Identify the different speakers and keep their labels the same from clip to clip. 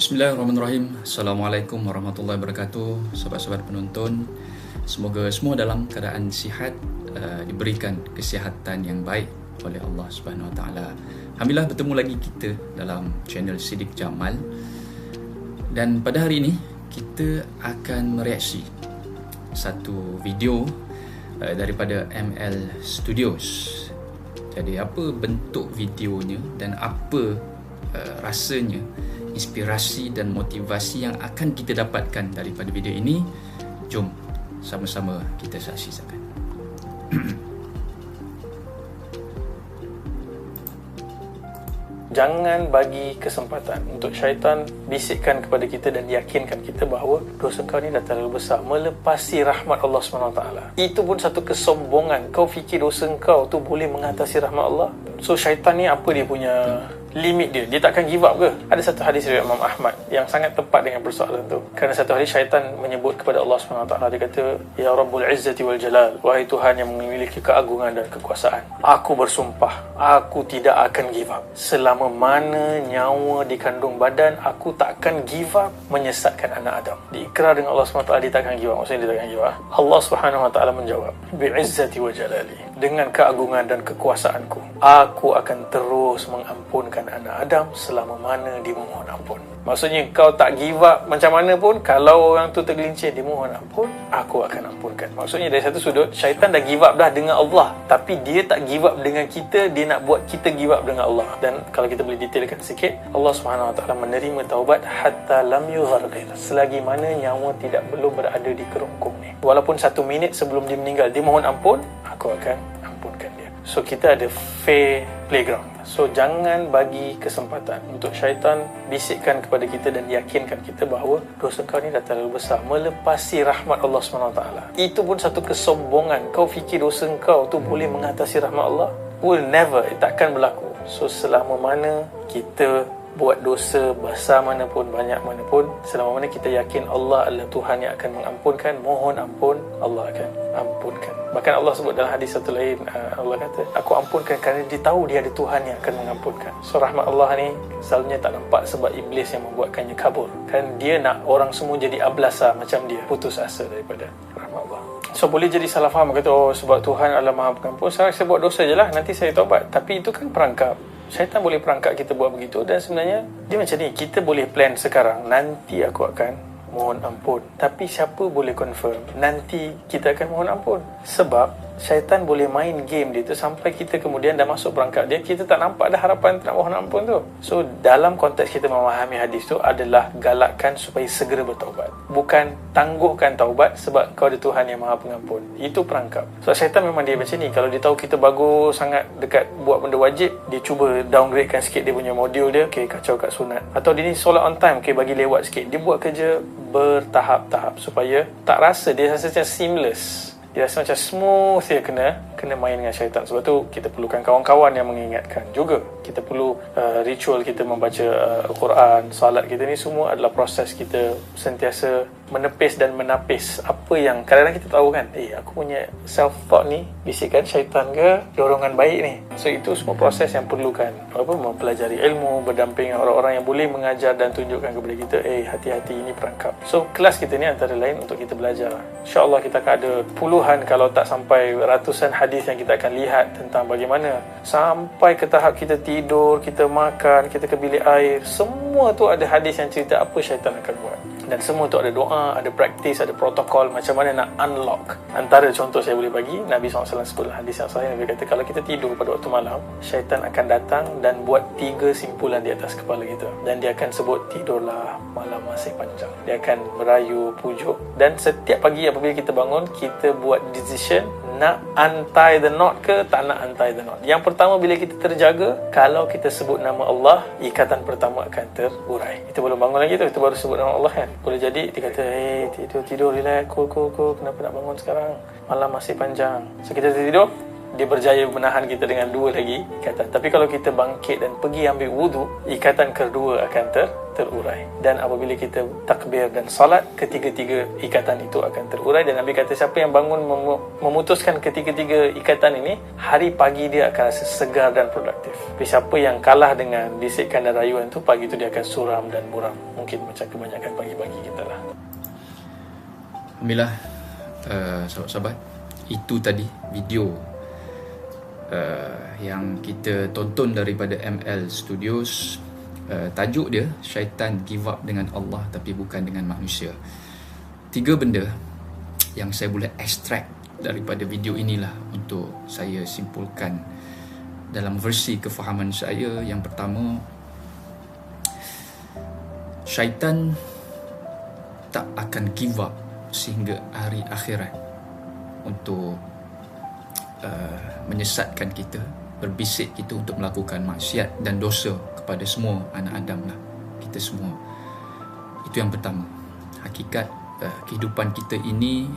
Speaker 1: Bismillahirrahmanirrahim. Assalamualaikum warahmatullahi wabarakatuh. Sobat-sobat penonton, semoga semua dalam keadaan sihat, diberikan kesihatan yang baik oleh Allah Subhanahu Wa Taala. Alhamdulillah bertemu lagi kita dalam channel Siddiq Jamal. Dan pada hari ini kita akan mereaksi satu video daripada ML Studios. Jadi apa bentuk videonya dan apa rasanya, inspirasi dan motivasi yang akan kita dapatkan daripada video ini? Jom sama-sama kita saksikan.
Speaker 2: Jangan bagi kesempatan untuk syaitan bisikkan kepada kita dan yakinkan kita bahawa dosa kau ni dah terlalu besar, melepasi rahmat Allah SWT. Itu pun satu kesombongan. Kau fikir dosa kau tu boleh mengatasi rahmat Allah? So syaitan ni apa dia punya limit dia? Dia takkan give up ke? Ada satu hadis dari Imam Ahmad yang sangat tepat dengan persoalan tu. Kerana satu hari syaitan menyebut kepada Allah SWT. Dia kata, Ya Rabbul Izzati wal Jalal, wahai Tuhan yang memiliki keagungan dan kekuasaan, aku bersumpah, aku tidak akan give up. Selama mana nyawa di kandung badan, aku tak akan give up menyesatkan anak Adam. Diikrar dengan Allah SWT, dia tak akan give up. Maksudnya dia tak akan give up. Allah SWT menjawab, Bi'izzati wa Jalali, dengan keagungan dan kekuasaanku, aku akan terus mengampunkan anak Adam selama mana dia memohon ampun. Maksudnya kau tak give up macam mana pun, kalau orang tu tergelincir dia mohon ampun, aku akan ampunkan. Maksudnya dari satu sudut, syaitan dah give up dah dengan Allah, tapi dia tak give up dengan kita, dia nak buat kita give up dengan Allah. Dan kalau kita boleh detailkan sikit, Allah SWT menerima taubat hatta lam yugharqir, selagi mana nyawa tidak belum berada di kerongkong ni. Walaupun 1 minit sebelum dia meninggal dia mohon ampun, aku akan ampunkan dia. So kita ada fair playground. So jangan bagi kesempatan untuk syaitan bisikkan kepada kita dan yakinkan kita bahawa dosa kau ni dah terlalu besar, melepasi rahmat Allah SWT. Itu pun satu kesombongan. Kau fikir dosa kau tu boleh mengatasi rahmat Allah? Will never. Takkan berlaku. So selama mana kita buat dosa besar mana pun, banyak mana pun, selama mana kita yakin Allah adalah Tuhan yang akan mengampunkan, mohon ampun, Allah akan ampunkan. Bahkan Allah sebut dalam hadis satu lain, Allah kata, aku ampunkan kerana dia tahu dia ada Tuhan yang akan mengampunkan. So rahmat Allah ni selalunya tak nampak sebab iblis yang membuatkannya kabur. Kan dia nak orang semua jadi ablasa macam dia, putus asa daripada rahmat Allah. So boleh jadi salah faham, kata oh sebab Tuhan adalah Maha Pengampun, saya buat dosa je lah, nanti saya taubat. Tapi itu kan perangkap. Syaitan boleh perangkap kita buat begitu. Dan sebenarnya dia macam ni, kita boleh plan sekarang, nanti aku akan mohon ampun. Tapi siapa boleh confirm nanti kita akan mohon ampun? Sebab syaitan boleh main game dia tu sampai kita kemudian dah masuk perangkap dia, kita tak nampak dah harapan nak mohon ampun tu. So dalam konteks kita memahami hadis tu adalah galakkan supaya segera bertaubat, bukan tangguhkan taubat sebab kau ada Tuhan yang Maha Pengampun. Itu perangkap. So syaitan memang dia macam ni. Kalau dia tahu kita bagus sangat dekat buat benda wajib, dia cuba downgradekan sikit dia punya modul dia. Okay, kacau kat sunat. Atau dia ni solat on time, okay, bagi lewat sikit. Dia buat kerja bertahap-tahap supaya tak rasa, dia rasa macam seamless. Dia rasa macam smooth dia kena main dengan syaitan. Sebab tu kita perlukan kawan-kawan yang mengingatkan juga. Kita perlu ritual kita membaca Al-Quran, salat kita ni semua adalah proses kita sentiasa menepis dan menapis apa yang kadang-kadang kita tahu kan, aku punya self-thought ni bisikan syaitan ke dorongan baik ni. So itu semua proses yang perlukan mempelajari ilmu, berdamping dengan orang-orang yang boleh mengajar dan tunjukkan kepada kita, hati-hati ini perangkap. So kelas kita ni antara lain untuk kita belajar. InsyaAllah kita akan ada puluhan kalau tak sampai ratusan hadis yang kita akan lihat tentang bagaimana sampai ke tahap kita tidur, kita makan, kita ke bilik air, semua tu ada hadis yang cerita apa syaitan akan buat. Dan semua tu ada doa, ada praktis, ada protokol macam mana nak unlock. Antara contoh saya boleh bagi, Nabi SAW sebut hadis yang sahih, Nabi kata kalau kita tidur pada waktu malam, syaitan akan datang dan buat 3 simpulan di atas kepala kita. Dan dia akan sebut, tidurlah, malam masih panjang. Dia akan merayu, pujuk. Dan setiap pagi apabila kita bangun, kita buat decision nak untie the knot ke tak nak untie the knot. Yang pertama, bila kita terjaga, kalau kita sebut nama Allah, ikatan pertama akan terurai. Kita belum bangun lagi tu, kita baru sebut nama Allah kan. Boleh jadi dia kata, tidur, relax, cool, kenapa nak bangun sekarang, malam masih panjang. So kita tidur, dia berjaya menahan kita dengan 2 lagi ikatan. Tapi kalau kita bangkit dan pergi ambil wudu, ikatan kedua akan terurai. Dan apabila kita takbir dan salat, ketiga-tiga ikatan itu akan terurai. Dan Nabi kata siapa yang bangun memutuskan ketiga-tiga ikatan ini, hari pagi dia akan rasa segar dan produktif. Tapi siapa yang kalah dengan bisikan dan rayuan itu, pagi itu dia akan suram dan muram. Mungkin macam kebanyakan pagi-pagi kita lah.
Speaker 1: Alhamdulillah, sahabat-sahabat, itu tadi video yang kita tonton daripada ML Studios. Tajuk dia, syaitan give up dengan Allah tapi bukan dengan manusia. 3 benda yang saya boleh ekstrak daripada video inilah untuk saya simpulkan dalam versi kefahaman saya. Yang pertama, syaitan tak akan give up sehingga hari akhirat untuk menyesatkan kita, berbisik kita untuk melakukan maksiat dan dosa kepada semua anak Adam lah, kita semua. Itu yang pertama. Hakikat kehidupan kita ini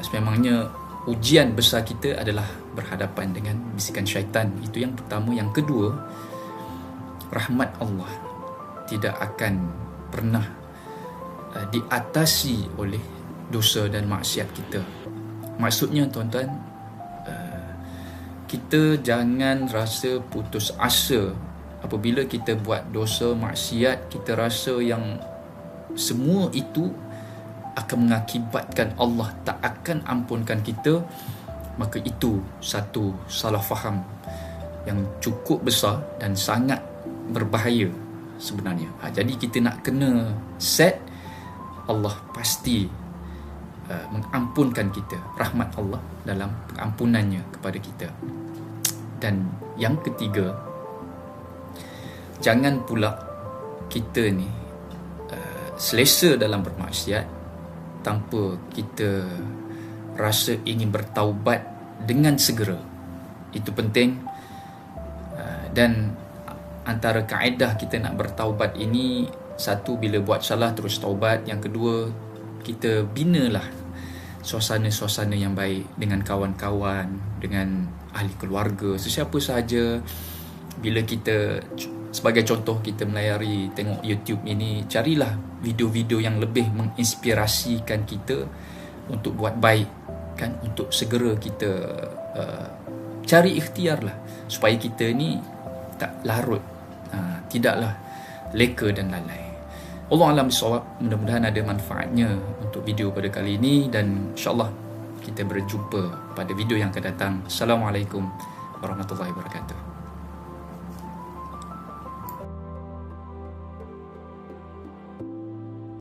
Speaker 1: sememangnya ujian besar kita adalah berhadapan dengan bisikan syaitan. Itu yang pertama. Yang kedua, rahmat Allah tidak akan pernah diatasi oleh dosa dan maksiat kita. Maksudnya tuan-tuan, kita jangan rasa putus asa apabila kita buat dosa maksiat. Kita rasa yang semua itu akan mengakibatkan Allah tak akan ampunkan kita. Maka itu satu salah faham yang cukup besar dan sangat berbahaya sebenarnya. Jadi kita nak kena set Allah pasti mengampunkan kita, rahmat Allah dalam pengampunannya kepada kita. Dan yang ketiga, jangan pula kita ni selesa dalam bermaksiat tanpa kita rasa ingin bertaubat dengan segera. Itu penting. Dan antara kaedah kita nak bertaubat ini, satu, bila buat salah terus taubat. Yang kedua, kita binalah suasana-suasana yang baik dengan kawan-kawan, dengan ahli keluarga, sesiapa sahaja. Bila kita, sebagai contoh, kita melayari tengok YouTube ini, carilah video-video yang lebih menginspirasikan kita untuk buat baik, kan, untuk segera kita cari ikhtiar lah, supaya kita ni tak larut, tidaklah leka dan lalai. Allah alam bisawab. Mudah-mudahan ada manfaatnya untuk video pada kali ini, dan insyaAllah kita berjumpa pada video yang akan datang. Assalamualaikum warahmatullahi wabarakatuh.